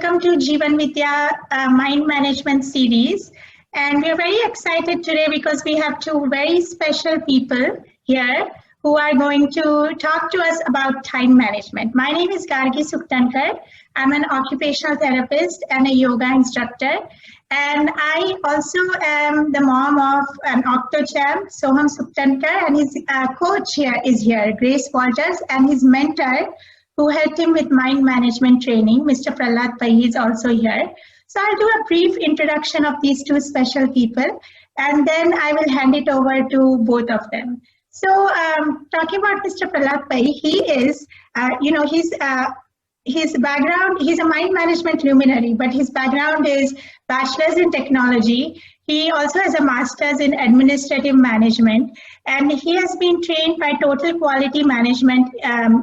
welcome to Jeevan Vidya Mind Management Series. And we're very excited today because we have two very special people here who are going to talk to us about time management. My name is Gargi Suktankar. I'm an occupational therapist and a yoga instructor. And I also am the mom of an octo-champ, Soham Suktankar, and his coach here is here, Grace Walters, and his mentor, who helped him with mind management training, Mr. Prahlad Pai, is also here. So I'll do a brief introduction of these two special people, and then I will hand it over to both of them. So talking about Mr. Prahlad Pai, he is, his background, he's a mind management luminary, but his background is bachelor's in technology. He also has a master's in administrative management, and he has been trained by Total Quality Management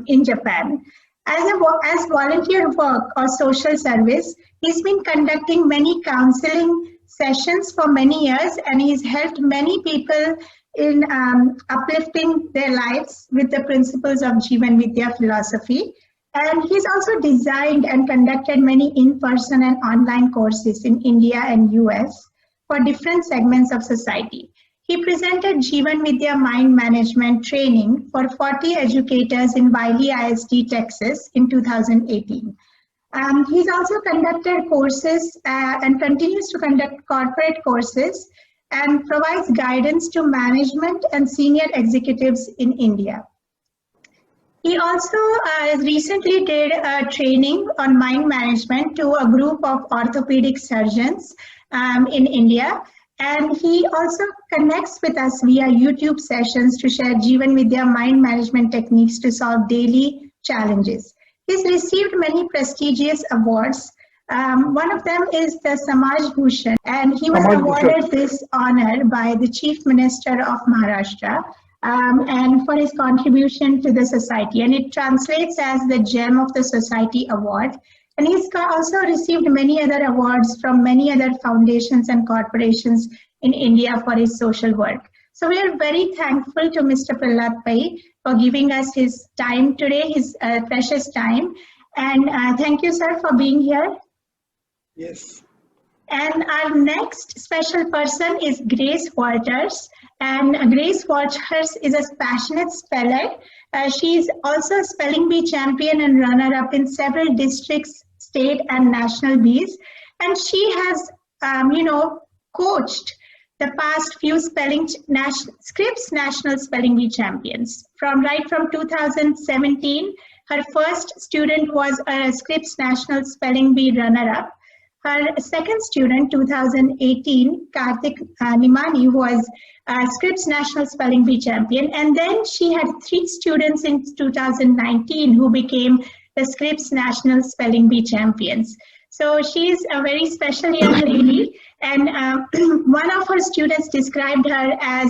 in Japan. As volunteer work or social service, he's been conducting many counseling sessions for many years, and he's helped many people in uplifting their lives with the principles of Jeevan Vidya philosophy. And he's also designed and conducted many in-person and online courses in India and US for different segments of society. He presented Jeevan Vidya Mind Management training for 40 educators in Wiley ISD, Texas in 2018. He's also conducted courses and continues to conduct corporate courses and provides guidance to management and senior executives in India. He also recently did a training on mind management to a group of orthopedic surgeons in India. And he also connects with us via YouTube sessions to share Jeevan Vidya mind management techniques to solve daily challenges. He's received many prestigious awards. One of them is the Samaj Bhushan, and he was awarded this honor by the Chief Minister of Maharashtra and for his contribution to the society. And it translates as the Gem of the Society Award. And he's also received many other awards from many other foundations and corporations in India for his social work. So we are very thankful to Mr. Prahlad Pai for giving us his time today, his precious time. And thank you, sir, for being here. Yes. And our next special person is Grace Walters. And Grace Walters is a passionate speller. She's also a spelling bee champion and runner-up in several districts, state and national bees. And she has, coached the past few Scripps National Spelling Bee champions. Right from 2017, her first student was a Scripps National Spelling Bee runner-up. Her second student, 2018, Karthik Nimani, who was Scripps National Spelling Bee champion. And then she had 3 students in 2019 who became the Scripps National Spelling Bee champions. So she's a very special young lady. And one of her students described her as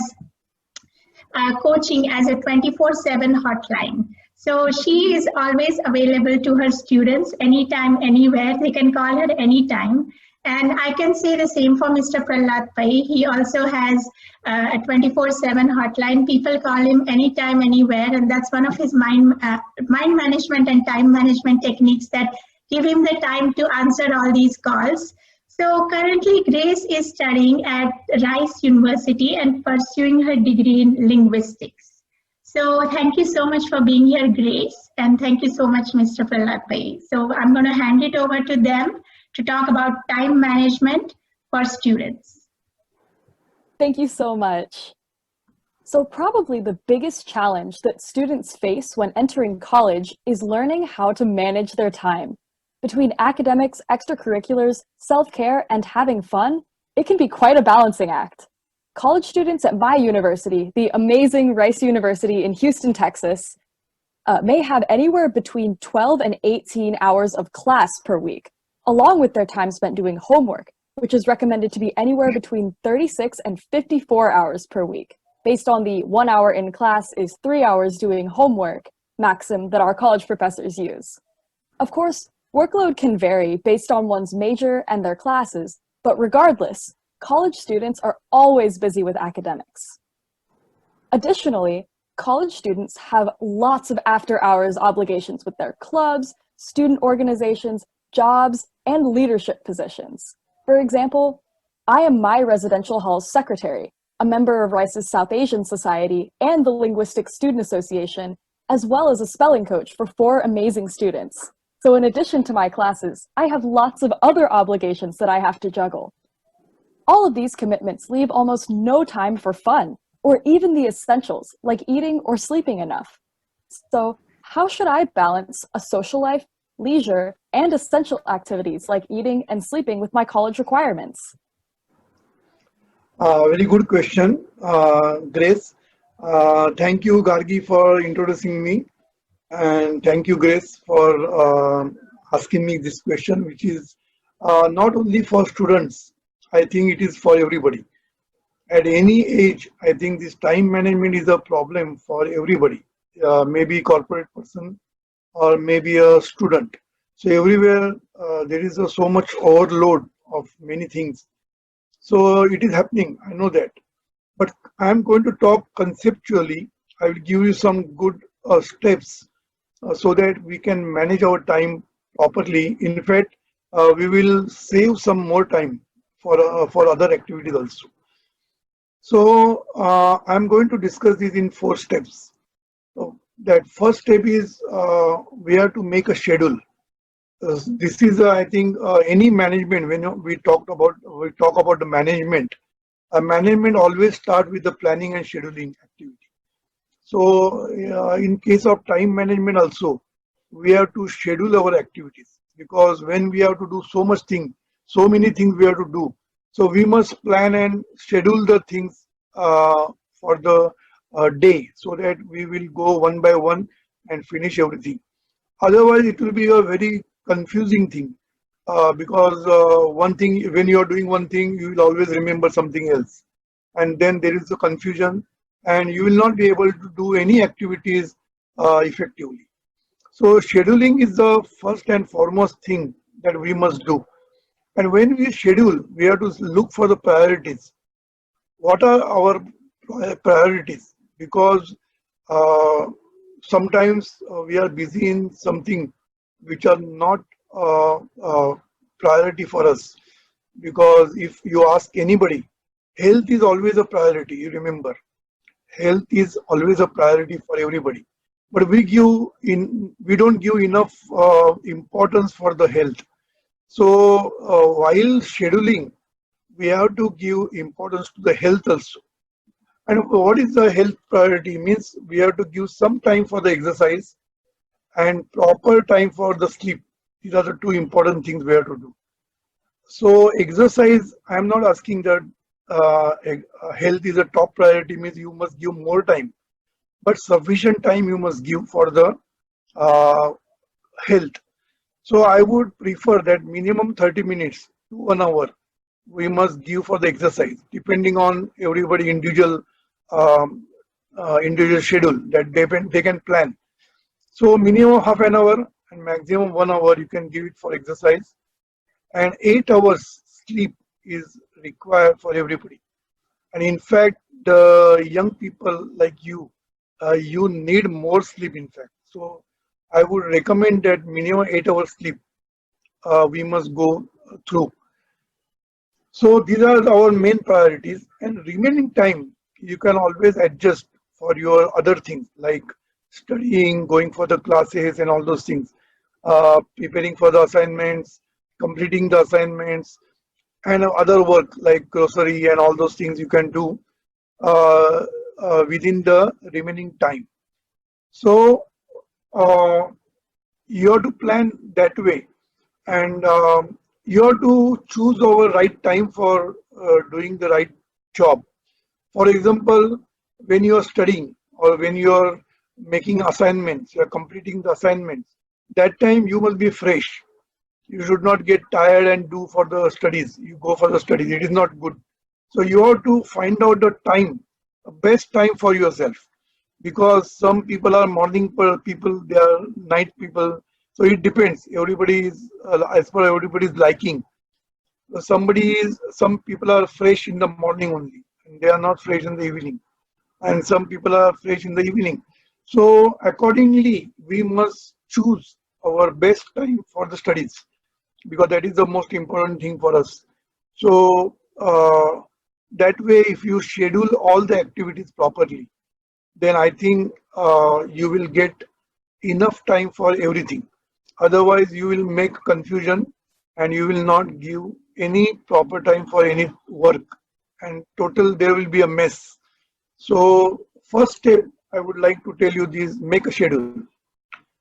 coaching as a 24/7 hotline. So she is always available to her students anytime, anywhere. They can call her anytime. And I can say the same for Mr. Prahlad Pai. He also has a 24/7 hotline. People call him anytime, anywhere. And that's one of his mind management and time management techniques that give him the time to answer all these calls. So currently, Grace is studying at Rice University and pursuing her degree in linguistics. So thank you so much for being here, Grace, and thank you so much, Mr. Prahlad Pai. So I'm going to hand it over to them to talk about time management for students. Thank you so much. So probably the biggest challenge that students face when entering college is learning how to manage their time. Between academics, extracurriculars, self-care, and having fun, it can be quite a balancing act. College students at my university, the amazing Rice University in Houston, Texas, may have anywhere between 12 and 18 hours of class per week, along with their time spent doing homework, which is recommended to be anywhere between 36 and 54 hours per week, based on the 1 hour in class is 3 hours doing homework maxim that our college professors use. Of course, workload can vary based on one's major and their classes, but regardless, college students are always busy with academics. Additionally, college students have lots of after-hours obligations with their clubs, student organizations, jobs, and leadership positions. For example, I am my residential hall's secretary, a member of Rice's South Asian Society and the Linguistic Student Association, as well as a spelling coach for 4 amazing students. So in addition to my classes, I have lots of other obligations that I have to juggle. All of these commitments leave almost no time for fun, or even the essentials, like eating or sleeping enough. So how should I balance a social life, leisure, and essential activities like eating and sleeping with my college requirements? Very good question, Grace. Thank you, Gargi, for introducing me. And thank you, Grace, for asking me this question, which is not only for students, I think it is for everybody. At any age, I think this time management is a problem for everybody, maybe corporate person or maybe a student. So everywhere there is so much overload of many things. So it is happening, I know that. But I am going to talk conceptually. I will give you some good steps so that we can manage our time properly. In fact, we will save some more time for other activities also. So I'm going to discuss this in 4 steps. So that first step is we have to make a schedule. This is, I think, any management. When we talk about the management, management always start with the planning and scheduling activity. So in case of time management also, we have to schedule our activities, because when we have to do so many things we have to do. So we must plan and schedule the things for the day, so that we will go one by one and finish everything. Otherwise, it will be a very confusing thing, because one thing, when you are doing one thing, you will always remember something else, and then there is a confusion, and you will not be able to do any activities effectively. So scheduling is the first and foremost thing that we must do. And when we schedule, we have to look for the priorities. What are our priorities? Because sometimes we are busy in something which are not priority for us. Because if you ask anybody, health is always a priority. You remember, health is always a priority for everybody. But we don't give enough importance for the health. So while scheduling, we have to give importance to the health also. And what is the health priority? Means we have to give some time for the exercise and proper time for the sleep. These are the 2 important things we have to do. So exercise, I am not asking that health is a top priority, means you must give more time, but sufficient time you must give for the health. So I would prefer that minimum 30 minutes to 1 hour we must give for the exercise, depending on everybody individual schedule that they can plan. So minimum half an hour and maximum 1 hour you can give it for exercise, and 8 hours sleep is required for everybody. And in fact, the young people like you, you need more sleep. In fact, so I would recommend that minimum 8 hours sleep we must go through. So these are our main priorities, and remaining time you can always adjust for your other things like studying, going for the classes and all those things, preparing for the assignments, completing the assignments, and other work like grocery and all those things you can do within the remaining time. So you have to plan that way, and you have to choose our right time for doing the right job. For example, when you are studying or when you are making assignments, you are completing the assignments, that time you must be fresh. You should not get tired and do for the studies. You go for the studies, it is not good. So you have to find out the time, the best time for yourself, because some people are morning people, they are night people. So it depends. Everybody is as per everybody's liking. Some people are fresh in the morning only, and they are not fresh in the evening, and some people are fresh in the evening. So accordingly, we must choose our best time for the studies. because that is the most important thing for us. So that way, if you schedule all the activities properly, then I think you will get enough time for everything. Otherwise, you will make confusion and you will not give any proper time for any work, and total there will be a mess. So first step I would like to tell you this: make a schedule.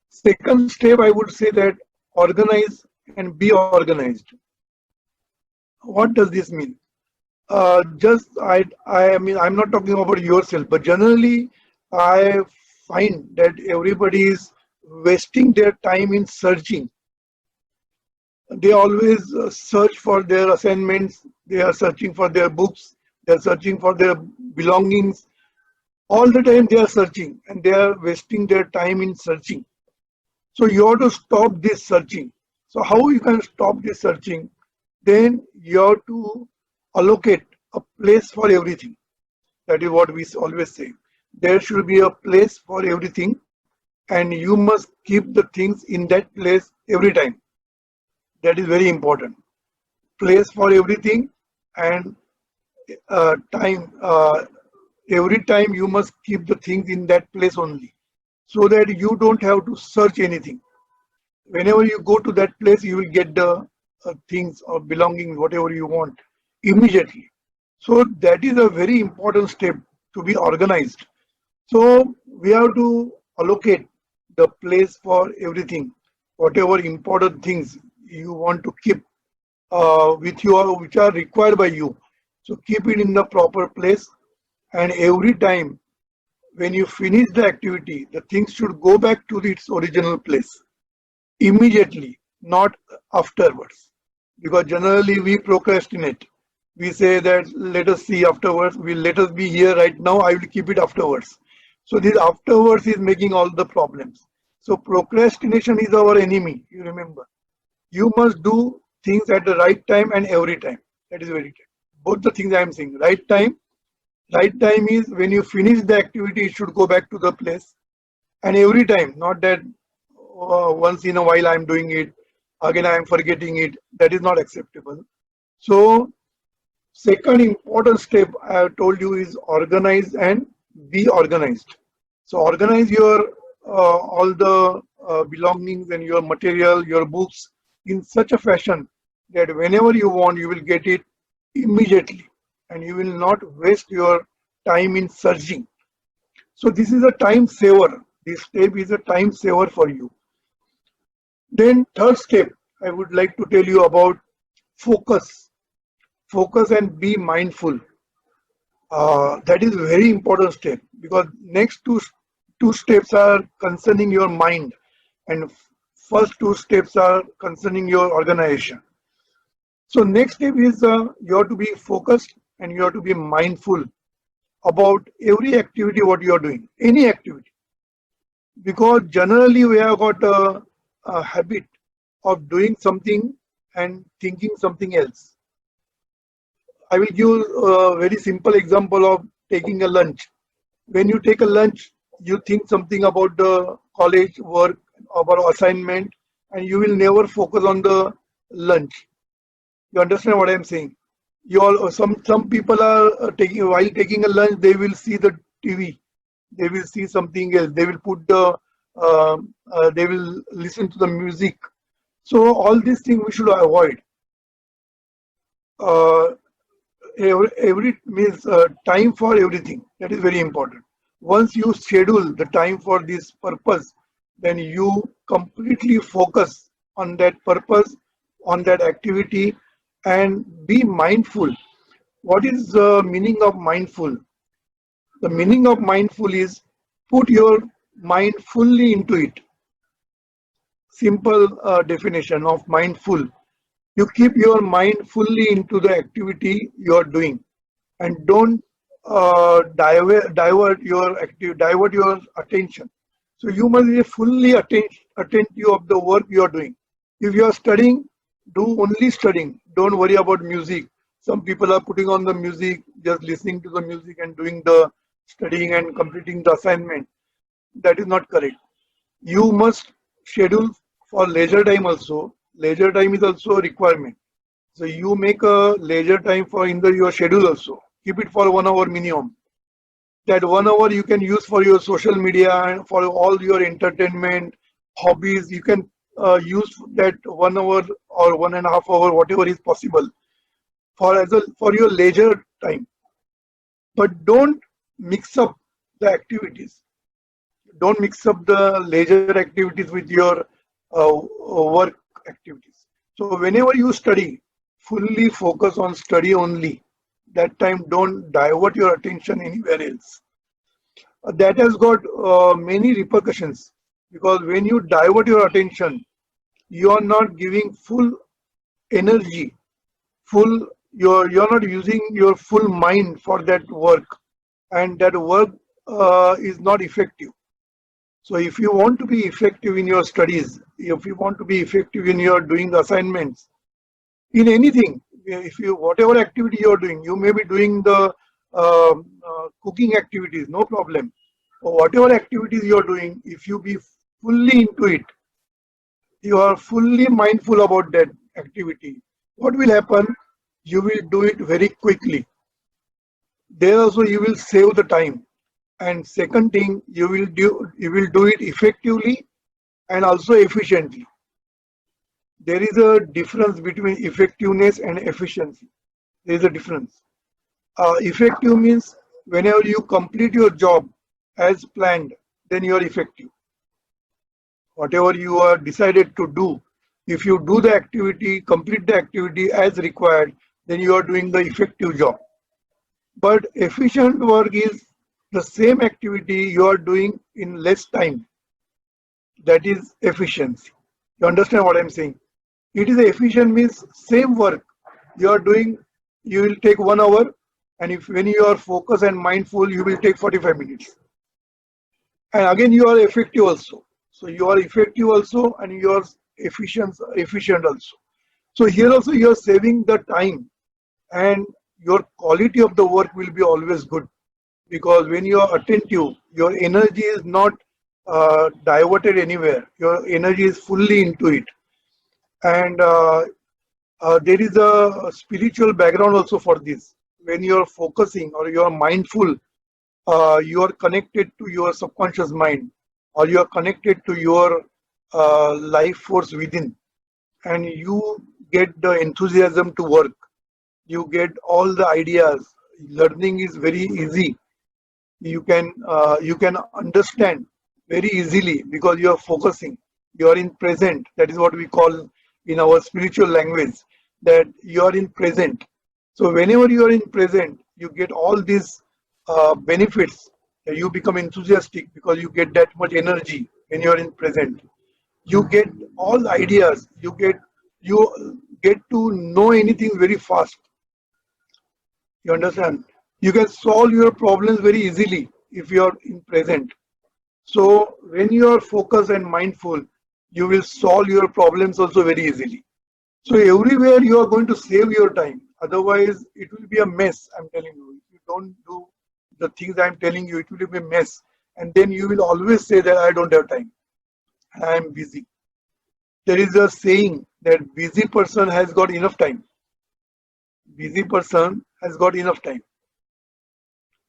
Second step I would say that organize and be organized. What does this mean? Just I mean, I'm not talking about yourself, but generally I find that everybody is wasting their time in searching. They always search for their assignments, they are searching for their books, they are searching for their belongings. All the time they are searching and they are wasting their time in searching. So you have to stop this searching. So how you can stop this searching? Then you have to allocate a place for everything. That is what we always say. There should be a place for everything, and you must keep the things in that place every time. That is very important. Place for everything, and time. Every time you must keep the things in that place only, so that you don't have to search anything. Whenever you go to that place, you will get the things or belongings, whatever you want, immediately. So that is a very important step, to be organized. So we have to allocate the place for everything, whatever important things you want to keep with you, or which are required by you. So keep it in the proper place, and every time when you finish the activity, the things should go back to its original place immediately, not afterwards. Because generally we procrastinate. We say that let us see afterwards, let us be here right now, I will keep it afterwards. So this afterwards is making all the problems. So procrastination is our enemy, you remember. You must do things at the right time and every time. That is very clear. Both the things I am saying. Right time is when you finish the activity, it should go back to the place. And every time, not that once in a while I am doing it, again I am forgetting it. That is not acceptable. So second important step I have told you is organize and be organized. So organize your all the belongings and your material, your books in such a fashion that whenever you want, you will get it immediately, and you will not waste your time in searching. So this is a time saver. This step is a time saver for you. Then third step, I would like to tell you about focus. Focus and be mindful. That is a very important step, because next two steps are concerning your mind, and first two steps are concerning your organization. So next step is you have to be focused and you have to be mindful about every activity what you are doing, any activity. Because generally we have got a habit of doing something and thinking something else. I will give a very simple example of taking a lunch. When you take a lunch, you think something about the college work, about assignment, and you will never focus on the lunch. You understand what I am saying? You all, some people are taking, while taking a lunch, they will see the TV, they will see something else, they will put the they will listen to the music. So all these things we should avoid. Uh, every means time for everything. That is very important. Once you schedule the time for this purpose, then you completely focus on that purpose, on that activity, and be mindful. What is the meaning of mindful? The meaning of mindful is put your mind fully into it. Simple definition of mindful. You keep your mind fully into the activity you are doing, and don't divert your attention. So you must be fully attentive of the work you are doing. If you are studying, do only studying. Don't worry about music. Some people are putting on the music, just listening to the music and doing the studying and completing the assignment. That is not correct. You must schedule for leisure time also. leisure time is also a requirement. So you make a leisure time for in your schedule also. Keep it for 1 hour minimum. That 1 hour you can use for your social media and for all your entertainment, hobbies. You can use that 1 hour or 1.5 hour, whatever is possible, for your leisure time. But don't mix up the activities. Don't mix up the leisure activities with your work activities. So whenever you study, fully focus on study only. That time don't divert your attention anywhere else. That has got many repercussions, because when you divert your attention, you are not giving full energy, full you're not using your full mind for that work, and that work is not effective. So if you want to be effective in your studies, if you want to be effective in your doing assignments, in anything, if you whatever activity you're doing, you may be doing the cooking activities, no problem. Or whatever activities you're doing, if you be fully into it, you are fully mindful about that activity, what will happen? You will do it very quickly. There also you will save the time. And second thing, you will do it effectively and also efficiently. There is a difference between effectiveness and efficiency. There is a difference. Effective means whenever you complete your job as planned, then you are effective. Whatever you are decided to do, if you do the activity, complete the activity as required, then you are doing the effective job. But efficient work is the same activity you are doing in less time. That is efficiency. You understand what I'm saying? It is efficient means same work you are doing, you will take 1 hour, and if when you are focused and mindful, you will take 45 minutes. And again, you are effective also. So you are effective also, and you are efficient also. So here also you are saving the time, and your quality of the work will be always good, because when you are attentive, your energy is not diverted anywhere. Your energy is fully into it, and there is a spiritual background also for this. When you are focusing or you are mindful, you are connected to your subconscious mind, or you are connected to your life force within, and you get the enthusiasm to work. You get all the ideas. Learning is very easy. You can understand very easily because you are focusing. You are in present. That is what we call in our spiritual language, that you are in present. So whenever you are in present, you get all these benefits. You become enthusiastic because you get that much energy when you are in present. You get all the ideas. You get to know anything very fast. You understand? You can solve your problems very easily if you are in present. So when you are focused and mindful, you will solve your problems also very easily. So everywhere you are going to save your time. Otherwise, it will be a mess. I'm telling you. If you don't do the things I'm telling you, it will be a mess. And then you will always say that I don't have time. I am busy. There is a saying that busy person has got enough time. Busy person has got enough time,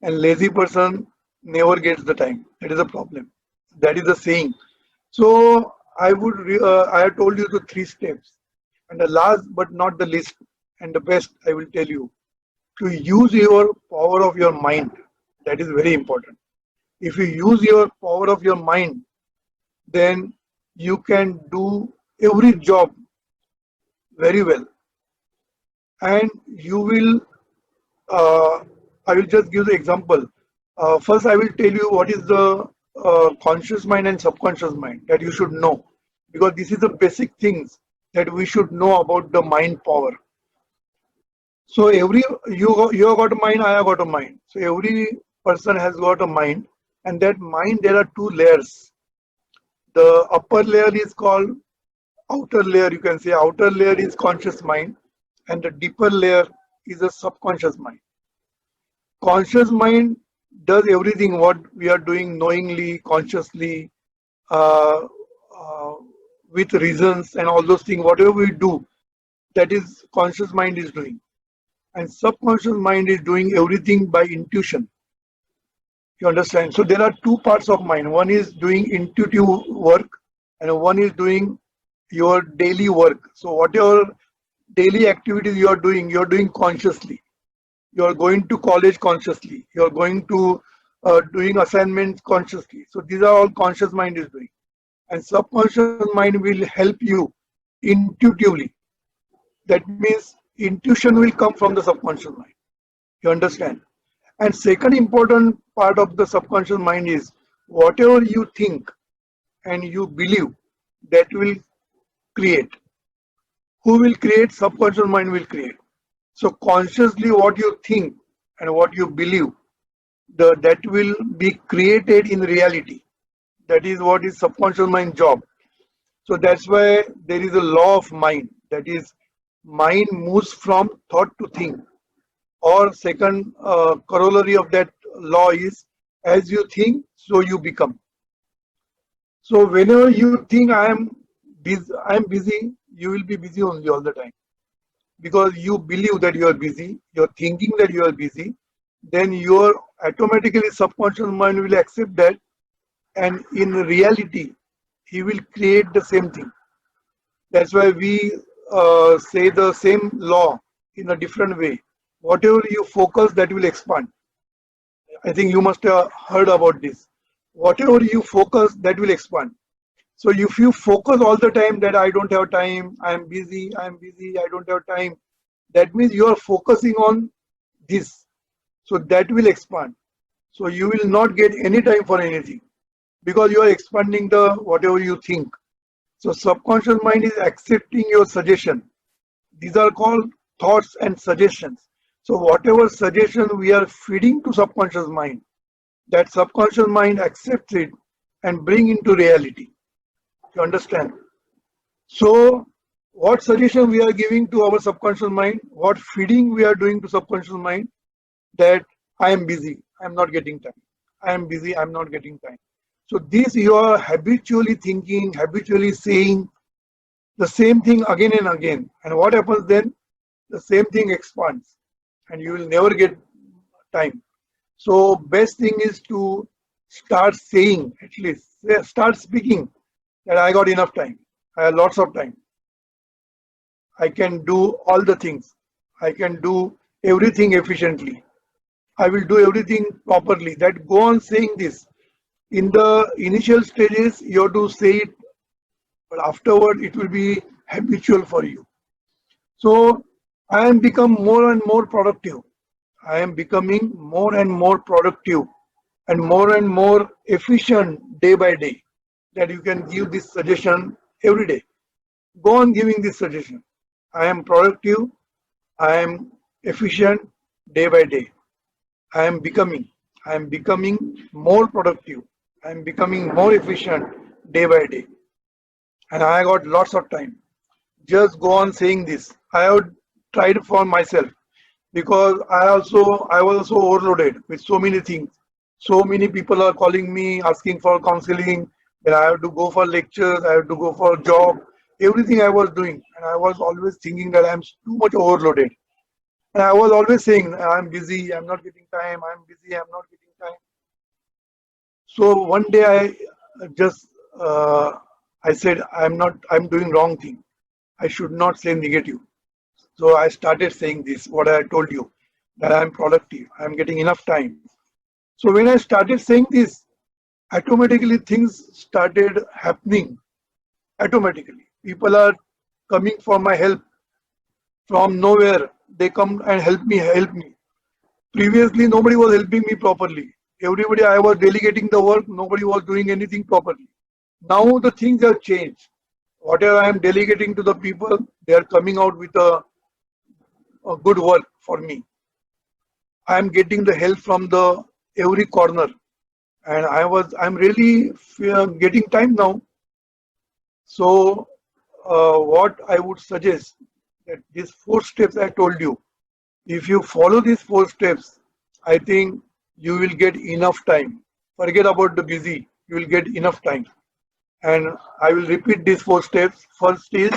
and lazy person never gets the time. That is a problem. That is the saying. So I have told you the 3 steps, and the last but not the least and the best, I will tell you to use your power of your mind. That is very important. If you use your power of your mind, then you can do every job very well, and you will. I will just give the example. First, I will tell you what is the conscious mind and subconscious mind that you should know, because this is the basic things that we should know about the mind power. So you have got a mind, I have got a mind. So every person has got a mind, and that mind there are 2 layers. The upper layer is called outer layer. You can say outer layer is conscious mind, and the deeper layer is a subconscious mind. Conscious mind does everything what we are doing knowingly, consciously, uh, uh, with reasons and all those things. Whatever we do, that is conscious mind is doing. And subconscious mind is doing everything by intuition. You understand? So there are two parts of mind. One is doing intuitive work and one is doing your daily work. So whatever daily activities you're doing consciously. You're going to college consciously. You're going to doing assignments consciously. So these are all conscious mind is doing. And subconscious mind will help you intuitively. That means intuition will come from the subconscious mind. You understand? And second important part of the subconscious mind is whatever you think and you believe, that will create. Who will create? Subconscious mind will create. So consciously what you think and what you believe, that will be created in reality. That is what is subconscious mind job. So that's why there is a law of mind. That is, mind moves from thought to thing. Or second corollary of that law is, as you think, so you become. So whenever you think I am busy, you will be busy only all the time. Because you believe that you are busy, you're thinking that you are busy, then your automatically subconscious mind will accept that, and in reality, he will create the same thing. That's why we say the same law in a different way. Whatever you focus, that will expand. I think you must have heard about this. Whatever you focus, that will expand. So if you focus all the time that I don't have time, I am busy, I don't have time, that means you are focusing on this. So that will expand. So you will not get any time for anything because you are expanding the whatever you think. So subconscious mind is accepting your suggestion. These are called thoughts and suggestions. So whatever suggestion we are feeding to subconscious mind, that subconscious mind accepts it and bring into reality. You understand? So what suggestion we are giving to our subconscious mind, what feeding we are doing to subconscious mind, that I am busy, I am not getting time. I am busy, I am not getting time. So this you are habitually thinking, habitually saying the same thing again and again. And what happens then? The same thing expands and you will never get time. So best thing is to start saying, at least start speaking that I got enough time. I have lots of time. I can do all the things. I can do everything efficiently. I will do everything properly. That go on saying this. In the initial stages, you have to say it, but afterward it will be habitual for you. So I am become more and more productive. I am becoming more and more productive and more efficient day by day. That you can give this suggestion every day. Go on giving this suggestion. I am productive. I am efficient day by day. I am becoming more productive. I am becoming more efficient day by day. And I got lots of time. Just go on saying this. I have tried for myself because I was also overloaded with so many things. So many people are calling me, asking for counseling. Then I have to go for lectures. I have to go for a job. Everything I was doing, and I was always thinking that I am too much overloaded. And I was always saying, I'm busy, I'm not getting time, I'm busy, I'm not getting time. So one day I just, I said, I'm doing wrong thing. I should not say negative. So I started saying this, what I told you, that I'm productive, I'm getting enough time. So when I started saying this, automatically things started happening. Automatically. People are coming for my help from nowhere. They come and help me. Previously, nobody was helping me properly. Everybody, I was delegating the work. Nobody was doing anything properly. Now the things have changed. Whatever I am delegating to the people, they are coming out with a good work for me. I am getting the help from the every corner, and I'm really getting time now. So what I would suggest, that these 4 steps I told you, if you follow these 4 steps, I think you will get enough time. Forget about the busy, you will get enough time. And I will repeat these 4 steps. First is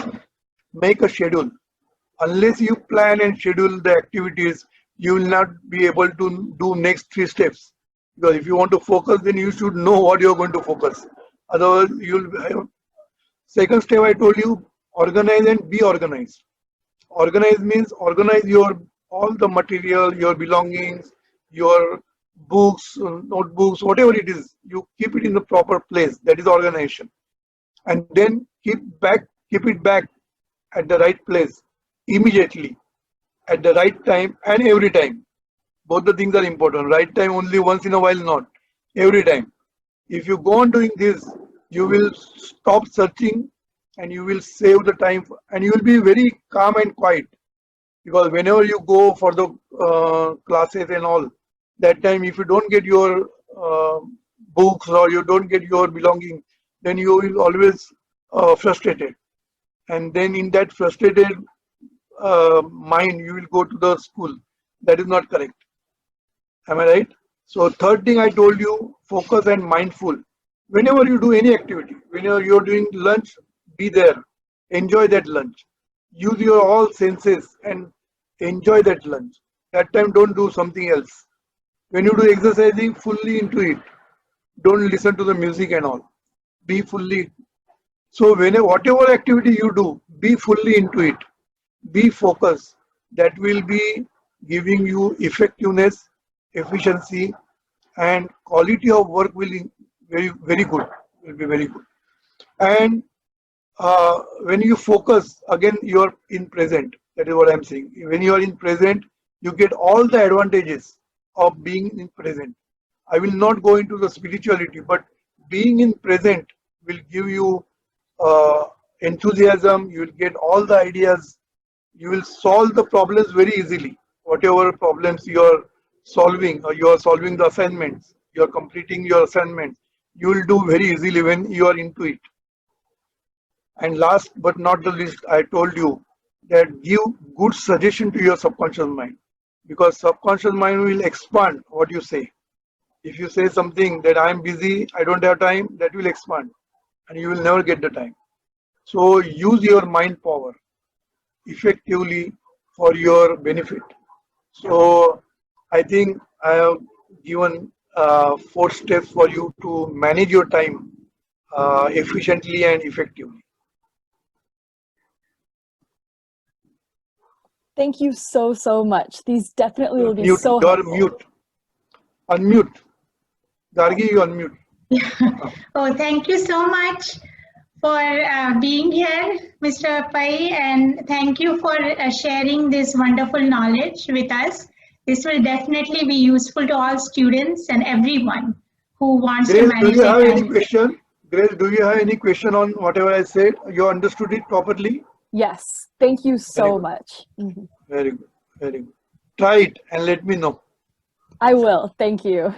make a schedule. Unless you plan and schedule the activities, you will not be able to do next 3 steps. Because if you want to focus, then you should know what you're going to focus. Otherwise, you'll have. Second step I told you, organize and be organized. Organize means organize your all the material, your belongings, your books, notebooks, whatever it is. You keep it in the proper place. That is organization. And then keep it back at the right place immediately, at the right time and every time. Both the things are important. Right time only once in a while, not every time. If you go on doing this, you will stop searching and you will save the time and you will be very calm and quiet. Because whenever you go for the classes and all, that time if you don't get your books or you don't get your belongings, then you will always frustrated. And then in that frustrated mind, you will go to the school. That is not correct. Am I right? So third thing I told you, focus and mindful. Whenever you do any activity, whenever you're doing lunch, be there. Enjoy that lunch. Use your all senses and enjoy that lunch. That time don't do something else. When you do exercising, fully into it. Don't listen to the music and all. Be fully. So whenever whatever activity you do, be fully into it. Be focused. That will be giving you effectiveness, efficiency, and quality of work will be very good. Will be very good. And when you focus, again you are in present. That is what I'm saying. When you are in present, you get all the advantages of being in present. I will not go into the spirituality, but being in present will give you enthusiasm. You will get all the ideas. You will solve the problems very easily. Whatever problems you are solving, or you are solving the assignments, you are completing your assignments, you will do very easily when you are into it. And last but not the least, I told you that give good suggestion to your subconscious mind, because subconscious mind will expand what you say. If you say something that I am busy, I don't have time, that will expand and you will never get the time. So use your mind power effectively for your benefit. So I think I have given 4 steps for you to manage your time efficiently and effectively. Thank you so much. These definitely will be Mute. so You are helpful. mute. Unmute. Gargi, you unmute. Oh, thank you so much for being here, Mr. Pai, and thank you for sharing this wonderful knowledge with us. This will definitely be useful to all students and everyone who wants to Grace, do manage you their have any time. question? Grace, do you have any question on whatever I said? You understood it properly? Yes, thank you Very so good. much. Mhm. Very good. Very good. Try it and let me know. I will, thank you.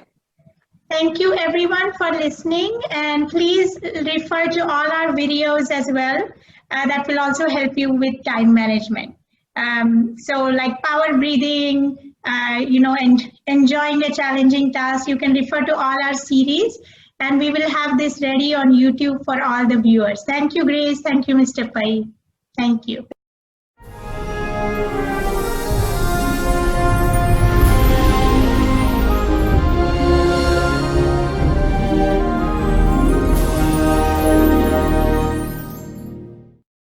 Thank you everyone for listening, and please refer to all our videos as well. That will also help you with time management. So like power breathing, and enjoying a challenging task, you can refer to all our series, and we will have this ready on YouTube for all the viewers. Thank you, Grace. Thank you, Mr. Pai. Thank you.